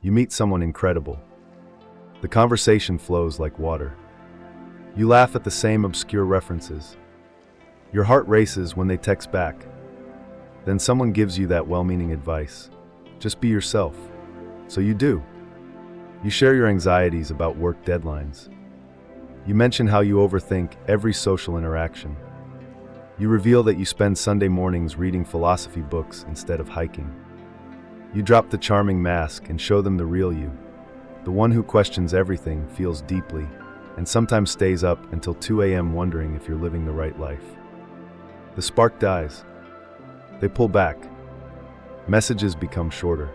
You meet someone incredible. The conversation flows like water. You laugh at the same obscure references. Your heart races when they text back. Then someone gives you that well-meaning advice. Just be yourself. So you do. You share your anxieties about work deadlines. You mention how you overthink every social interaction. You reveal that you spend Sunday mornings reading philosophy books instead of hiking. You drop the charming mask and show them the real you, the one who questions everything, feels deeply, and sometimes stays up until 2 a.m. wondering if you're living the right life. The spark dies. They pull back. Messages become shorter.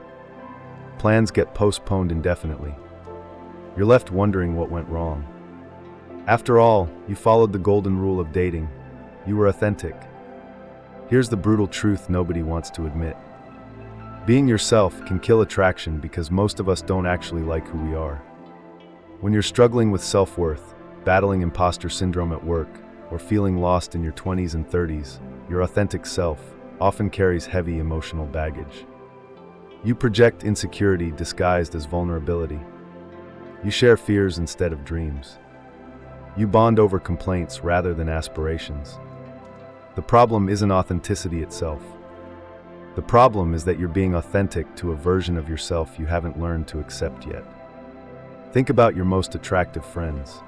Plans get postponed indefinitely. You're left wondering what went wrong. After all, you followed the golden rule of dating. You were authentic. Here's the brutal truth nobody wants to admit. Being yourself can kill attraction because most of us don't actually like who we are. When you're struggling with self-worth, battling imposter syndrome at work, or feeling lost in your 20s and 30s, your authentic self often carries heavy emotional baggage. You project insecurity disguised as vulnerability. You share fears instead of dreams. You bond over complaints rather than aspirations. The problem isn't authenticity itself. The problem is that you're being authentic to a version of yourself you haven't learned to accept yet. Think about your most attractive friends.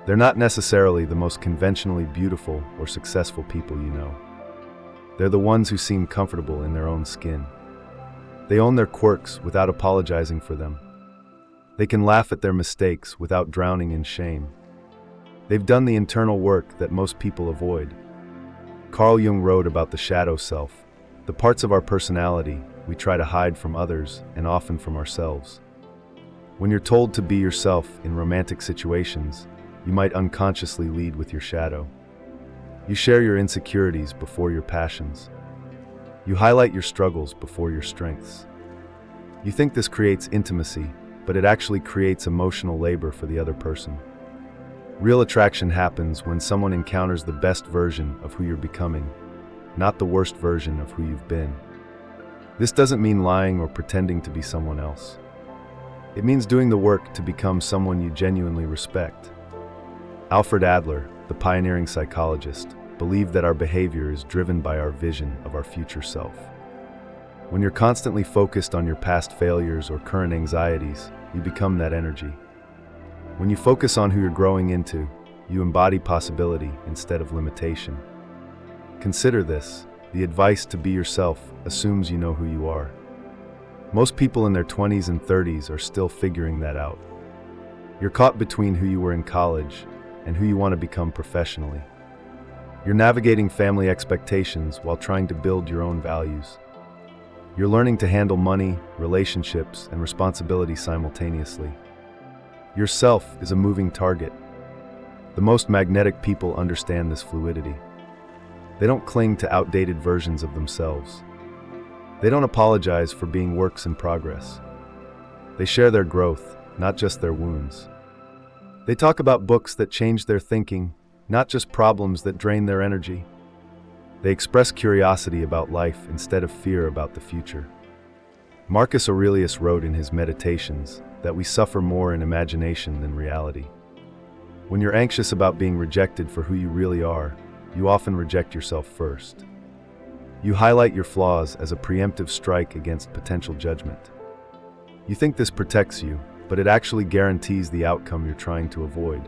They're not necessarily the most conventionally beautiful or successful people you know. They're the ones who seem comfortable in their own skin. They own their quirks without apologizing for them. They can laugh at their mistakes without drowning in shame. They've done the internal work that most people avoid. Carl Jung wrote about the shadow self, the parts of our personality we try to hide from others and often from ourselves. When you're told to be yourself in romantic situations, you might unconsciously lead with your shadow. You share your insecurities before your passions. You highlight your struggles before your strengths. You think this creates intimacy, but it actually creates emotional labor for the other person. Real attraction happens when someone encounters the best version of who you're becoming, not the worst version of who you've been. This doesn't mean lying or pretending to be someone else. It means doing the work to become someone you genuinely respect. Alfred Adler, the pioneering psychologist, believed that our behavior is driven by our vision of our future self. When you're constantly focused on your past failures or current anxieties, you become that energy. When you focus on who you're growing into, you embody possibility instead of limitation. Consider this: the advice to be yourself assumes you know who you are. Most people in their 20s and 30s are still figuring that out. You're caught between who you were in college and who you want to become professionally. You're navigating family expectations while trying to build your own values. You're learning to handle money, relationships, and responsibility simultaneously. Yourself is a moving target. The most magnetic people understand this fluidity. They don't cling to outdated versions of themselves. They don't apologize for being works in progress. They share their growth, not just their wounds. They talk about books that change their thinking, not just problems that drain their energy. They express curiosity about life instead of fear about the future. Marcus Aurelius wrote in his Meditations that we suffer more in imagination than reality. When you're anxious about being rejected for who you really are, you often reject yourself first. You highlight your flaws as a preemptive strike against potential judgment. You think this protects you, but it actually guarantees the outcome you're trying to avoid.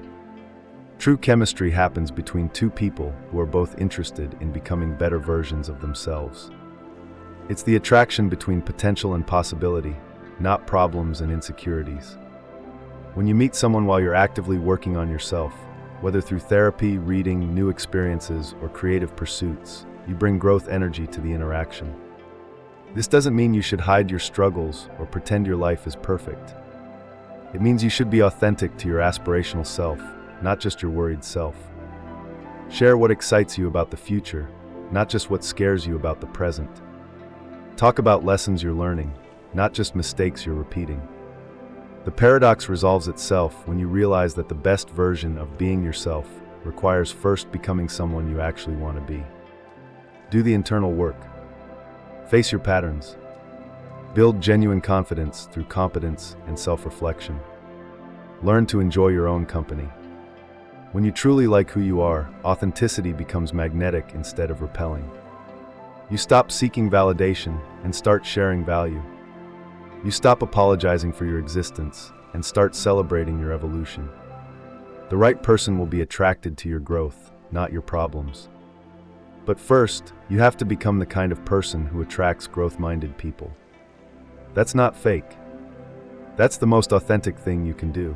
True chemistry happens between two people who are both interested in becoming better versions of themselves. It's the attraction between potential and possibility, not problems and insecurities. When you meet someone while you're actively working on yourself, whether through therapy, reading, new experiences, or creative pursuits, you bring growth energy to the interaction. This doesn't mean you should hide your struggles or pretend your life is perfect. It means you should be authentic to your aspirational self, not just your worried self. Share what excites you about the future, not just what scares you about the present. Talk about lessons you're learning, not just mistakes you're repeating. The paradox resolves itself when you realize that the best version of being yourself requires first becoming someone you actually want to be. Do the internal work. Face your patterns. Build genuine confidence through competence and self-reflection. Learn to enjoy your own company. When you truly like who you are, authenticity becomes magnetic instead of repelling. You stop seeking validation and start sharing value. You stop apologizing for your existence and start celebrating your evolution. The right person will be attracted to your growth, not your problems. But first, you have to become the kind of person who attracts growth-minded people. That's not fake. That's the most authentic thing you can do.